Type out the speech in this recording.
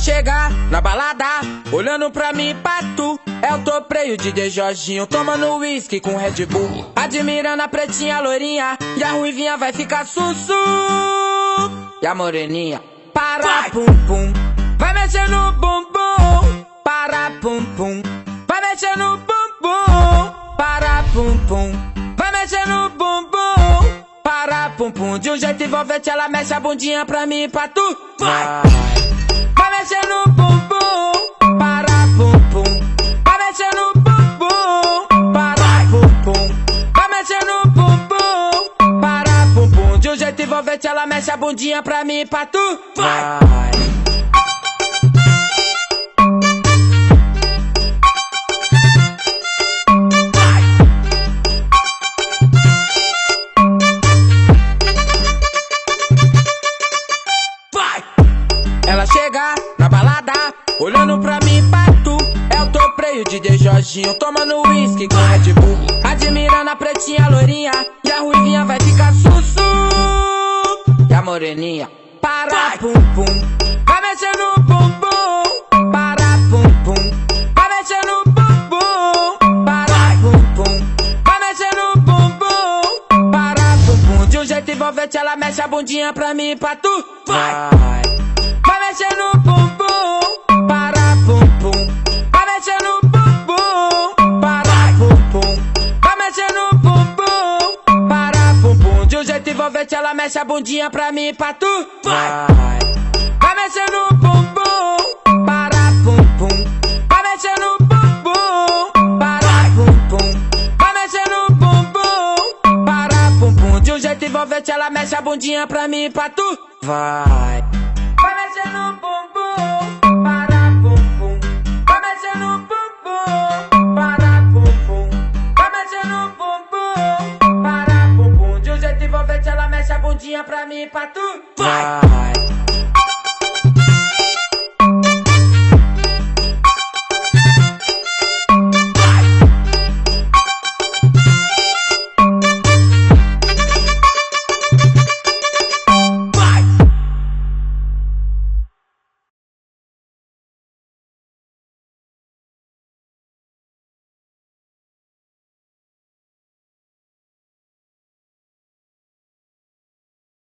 chega na balada, olhando pra mim e pra tu. É o topreio DJ Jorginho, tomando whisky com Red Bull, admirando a pretinha loirinha, e a ruivinha vai ficar sussu. E a moreninha para pum pum, vai mexer no bumbum. Para pum pum, vai mexer no bumbum. Para pum pum, vai mexer no bumbum. Para pum pum, de um jeito envolvente ela mexe a bundinha pra mim e pra tu. Vai mexer no bumbum. Para pum pum, vai mexer no bumbum. Para pum pum, vai mexer no bumbum. Para pum pum, de um jeito envolvente ela mexe a bundinha pra mim e pra tu. Vai. Ela chega na balada, olhando pra mim e pra tu. É o topreio DJ Jorginho, tomando whisky com Red Bull, admirando a pretinha loirinha, e a ruivinha vai ficar sussu. E a moreninha para pum pum, vai mexer no bumbum. Para pum pum, vai mexer no bumbum. Para pum pum, vai mexer no bumbum. Para pum pum, de um jeito envolvente ela mexe a bundinha pra mim e pra tu. Vai mexer no bumbum. Para pum pum, vai mexer no bumbum. Para pum pum, vai mexer no bumbum. Para pum pum, de um jeito envolvente ela mexe a bundinha pra mim e pra tu. Vai mexer no bumbum. Para pum pum, vai mexer no bumbum. Para pum pum, vai mexer no bumbum. Para pum pum, de um jeito envolvente ela mexe a bundinha pra mim e pra tu. Vai mexer no bumbum. Para pum pum, vai mexer no bumbum. Para pum pum, vai mexer no bumbum. Para pum pum, de um jeito envolvente ela mexe a bundinha pra mim e pra tu. Vai.